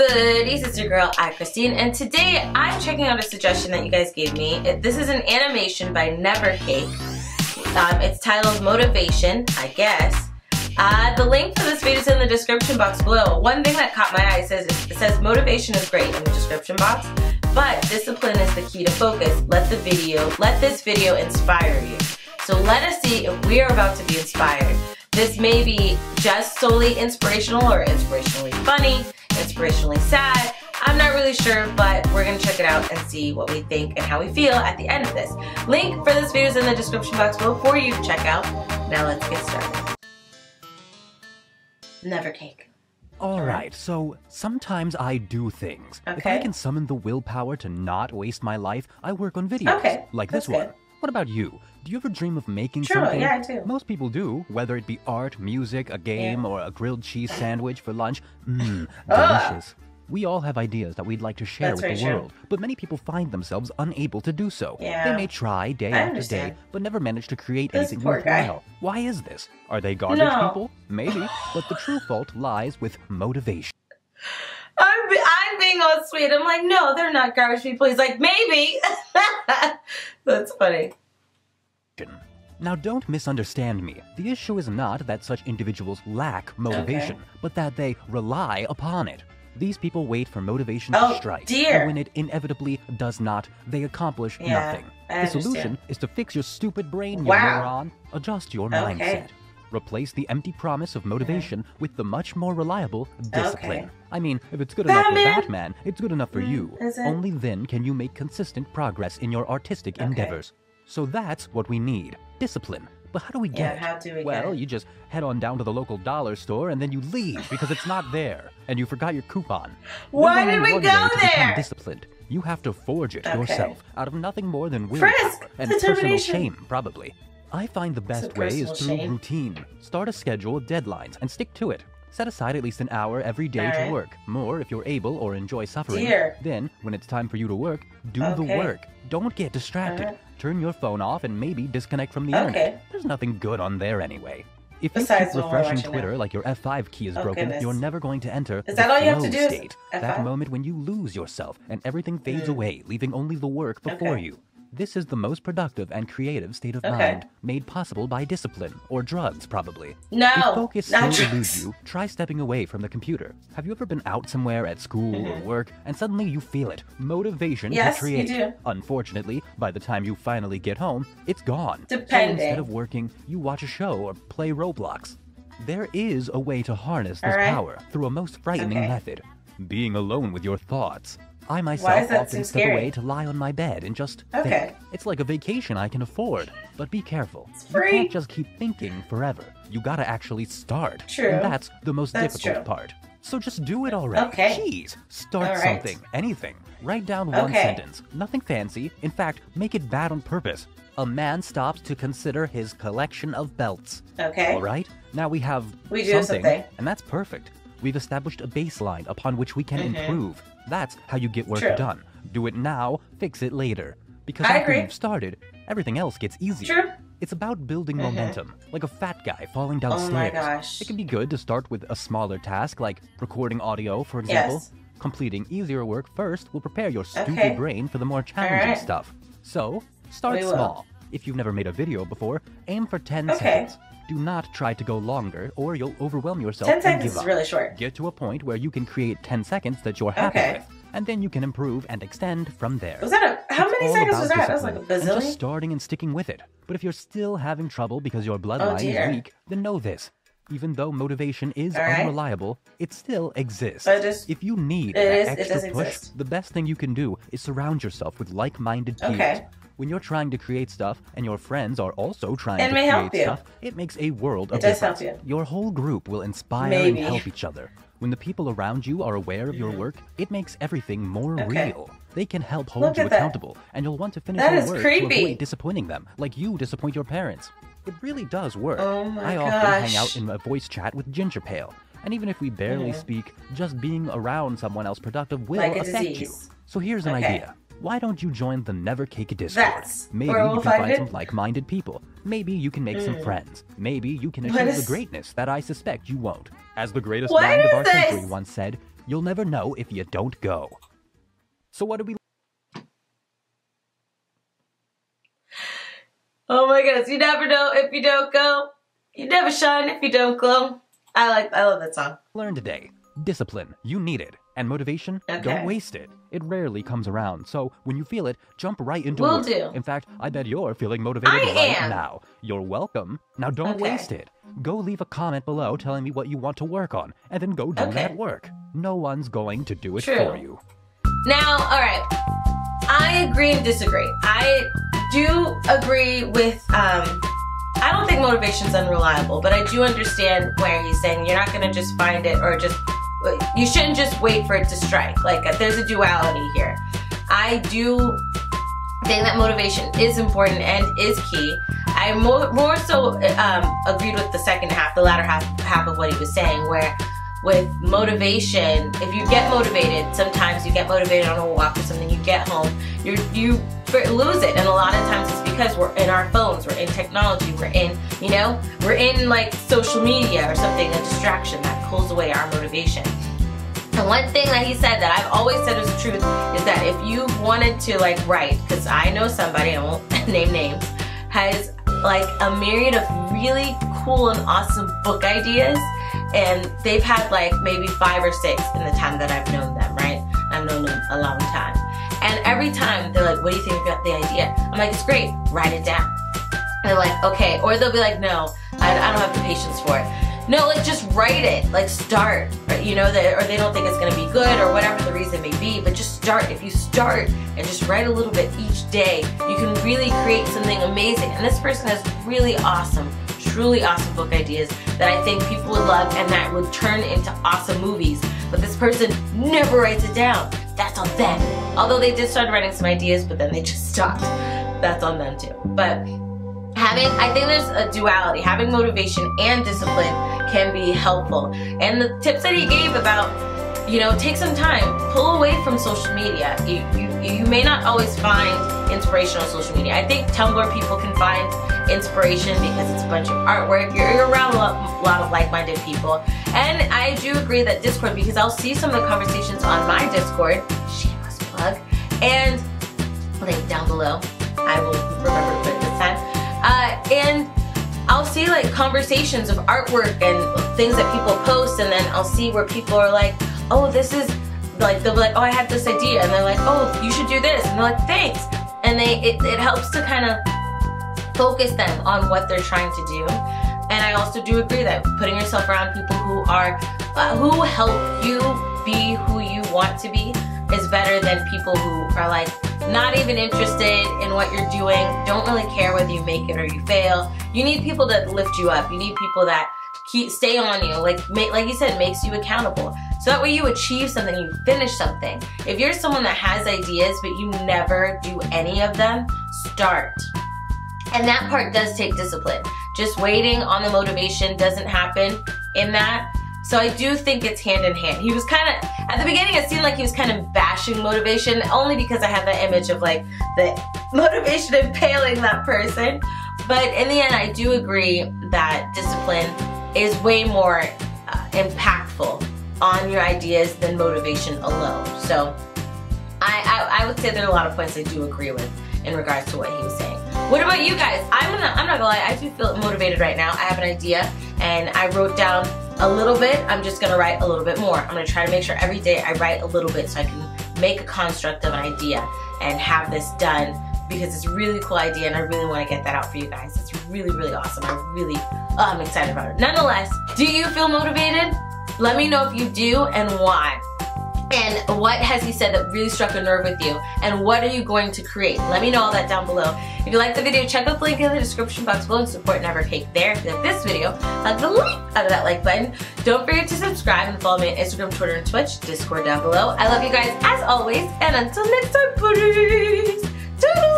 buddies? It's your girl, Christine, and today I'm checking out a suggestion that you guys gave me. This is an animation by Nevercake. It's titled Motivation, I guess. The link for this video is in the description box below. One thing that caught my eye it says motivation is great in the description box, but discipline is the key to focus. Let this video inspire you. So let us see if we are about to be inspired. This may be just solely inspirational or inspirationally funny, inspirationally sad. I'm not really sure, but we're gonna check it out and see what we think and how we feel at the end of this. Link for this video is in the description box below for you to check out. Now let's get started. Nevercake. Alright, so sometimes I do things. Okay. If I can summon the willpower to not waste my life, I work on videos. Okay, like that's this one. good. What about you? Do you ever dream of making Sure, something? yeah, I do. Most people do, whether it be art, music, a game, or a grilled cheese sandwich for lunch. Delicious. We all have ideas that we'd like to share That's with the very true. world, but many people find themselves unable to do so. Yeah. They may try day I after understand. day, but never manage to create This anything poor guy. worthwhile. Why is this? Are they garbage No. people? Maybe, but the true fault lies with motivation. I'm being all sweet. I'm like, no, they're not garbage people. He's like, maybe. That's funny. Now don't misunderstand me. The issue is not that such individuals lack motivation, but that they rely upon it. These people wait for motivation to strike, dear. and when it inevitably does not, they accomplish nothing. I The solution understand. is to fix your stupid brain, you Wow. moron. Adjust your Okay. mindset. Replace the empty promise of motivation with the much more reliable discipline. Okay. I mean, if it's good enough for Batman. Batman, it's good enough for you. Is it? Only then can you make consistent progress in your artistic endeavors. So that's what we need. Discipline. But how do we get it? how do we get Well, it? you just head on down to the local dollar store and then you leave because it's not there and you forgot your coupon. Why There's did only we one go way to become there? disciplined. You have to forge it Okay. yourself out of nothing more than willpower Frisk! and personal Determination. shame, probably. I find the best way is personal through shame. routine. Start a schedule with deadlines and stick to it. Set aside at least an hour every day Alright. to work. More if you're able or enjoy suffering. Dear. Then, when it's time for you to work, do the Okay. work. Don't get distracted. Alright. Turn your phone off and maybe disconnect from the Okay. internet. There's nothing good on there anyway. If you Besides keep when we're refreshing watching Twitter now. like your F5 key is Oh, broken, goodness. you're never going to enter Is the that all you have to flow do is state. F5? That moment when you lose yourself and everything fades away, leaving only the work before Okay. you. This is the most productive and creative state of Okay. mind, made possible by discipline, or drugs probably. No, If focus not still drugs. eludes you, try stepping away from the computer. Have you ever been out somewhere at school or work, and suddenly you feel it, motivation Yes, to you create? do. Unfortunately, by the time you finally get home, it's gone. Depending. So instead of working, you watch a show or play Roblox. There is a way to harness this Alright. power through a most frightening Okay. method. Being alone with your thoughts. I Why myself is that often so step scary? away to lie on my bed and just Okay. think. It's like a vacation I can afford. But be careful. free. You can't just keep thinking forever. You gotta actually start. True. And that's the most That's difficult true. part. So just do it already. Okay. Jeez. Start All right. something. Anything. Write down one Okay. sentence. Nothing fancy. In fact, make it bad on purpose. A man stops to consider his collection of belts. Okay. All right? Now we have We do something. and that's perfect. We've established a baseline upon which we can improve. That's how you get work True. done. Do it now, fix it later. Because I after agree. you've started, everything else gets easier. True. It's about building momentum, like a fat guy falling downstairs. Oh my gosh. It can be good to start with a smaller task, like recording audio, for example. Yes. Completing easier work first will prepare your stupid Okay. brain for the more challenging Alright. stuff. So, start We will. small. If you've never made a video before, aim for 10 Okay. seconds. Do not try to go longer, or you'll overwhelm yourself 10 and seconds give is up. really short. Get to a point where you can create 10 seconds that you're happy Okay. with, and then you can improve and extend from there. Was that how It's many all seconds about was that? That was like a discipline and just bazillion? starting and sticking with it. But if you're still having trouble because your bloodline dear. is weak, then know this. Even though motivation is Alright. unreliable, it still exists. But it is- If you need it that does extra push, exist. the best thing you can do is surround yourself with like-minded peers. Okay. When you're trying to create stuff and your friends are also trying It to may help create you. stuff, it makes a world of It does help difference. you. Your whole group will inspire Maybe. and help each other. When the people around you are aware of your work, it makes everything more Okay. real. They can help hold Look you at that. accountable, and you'll want to finish That your is work creepy. to avoid disappointing them, like you disappoint your parents. It really does work. Oh my I often hang gosh. out in a voice chat with Ginger Pale, and even if we barely speak, just being around someone else productive will Like a affect disease. you. So here's an Okay. idea. Why don't you join the Never Cake Discord? Maybe you can find some like-minded people. Maybe you can make some friends. Maybe you can achieve the greatness that I suspect you won't. As the greatest mind of our century once said, you'll never know if you don't go. So what do we... Oh my goodness, you never know if you don't go. You never shine if you don't glow. I love that song. Learn today. Discipline, you need it. And motivation, don't waste it. It rarely comes around, so when you feel it, jump right into it. Will do. In fact, I bet you're feeling motivated right now. You're welcome. Now don't waste it. Go leave a comment below telling me what you want to work on, and then go do that work. No one's going to do it for you. Now, alright, I agree and disagree. I do agree with, I don't think motivation's unreliable, but I do understand where he's saying you're not going to just find it or just, you shouldn't just wait for it to strike. Like, there's a duality here. I do think that motivation is important and is key. I more so agreed with the second half, the latter half of what he was saying, where with motivation, if you get motivated, sometimes you get motivated on a walk or something, you get home, you lose it, and a lot of times it's because we're in our phones, we're in technology, we're in, you know, we're in like social media or something, a distraction that pulls away our motivation. And one thing that he said that I've always said is the truth is that if you wanted to like write, because I know somebody, I won't name names, has like a myriad of really cool and awesome book ideas, and they've had like maybe 5 or 6 in the time that I've known them, right? I've known them a long time. And every time they're like, what do you think about the idea? I'm like, it's great, write it down. And they're like, okay. Or they'll be like, no, I don't have the patience for it. No, like just write it, like start, you know, or they don't think it's gonna be good or whatever the reason may be, but just start. If you start and just write a little bit each day, you can really create something amazing. And this person has really awesome, truly awesome book ideas that I think people would love and that would turn into awesome movies. But this person never writes it down. That's on them. Although they did start writing some ideas, but then they just stopped. That's on them too. But I think there's a duality. Having motivation and discipline can be helpful. And the tips that he gave about, you know, take some time, pull away from social media. You may not always find inspiration on social media. I think Tumblr people can find inspiration because it's a bunch of artwork. You're around a lot of like-minded people. And I do agree that Discord, because I'll see some of the conversations on my Discord, shameless plug, and link down below. I will remember to put it this time. And I'll see like conversations of artwork and things that people post, and then I'll see where people are like, oh, this is, like, they'll be like, oh, I had this idea, and they're like, oh, you should do this, and they're like, thanks. And it helps to kind of focus them on what they're trying to do. And I also do agree that putting yourself around people who are, who help you be who you want to be is better than people who are like, not even interested in what you're doing, don't really care whether you make it or you fail. You need people that lift you up. You need people that stay on you, like you said, makes you accountable. So that way you achieve something, you finish something. If you're someone that has ideas but you never do any of them, start. And that part does take discipline. Just waiting on the motivation doesn't happen in that. So I do think it's hand in hand. He was kind of, at the beginning it seemed like he was kind of bashing motivation, only because I have that image of like the motivation impaling that person. But in the end, I do agree that discipline is way more impactful on your ideas than motivation alone. So I would say there are a lot of points I do agree with in regards to what he was saying. What about you guys? I'm not gonna lie, I do feel motivated right now. I have an idea and I wrote down a little bit. I'm just gonna write a little bit more. I'm gonna try to make sure every day I write a little bit so I can make a construct of an idea and have this done, because it's a really cool idea and I really want to get that out for you guys. It's really, really awesome. I'm excited about it. Nonetheless, do you feel motivated? Let me know if you do and why. And what has he said that really struck a nerve with you? And what are you going to create? Let me know all that down below. If you liked the video, check out the link in the description box below and support Never Cake there. If you like this video, hug the link out of that like button. Don't forget to subscribe and follow me on Instagram, Twitter, and Twitch. Discord down below. I love you guys as always. And until next time, buddies. Toodles!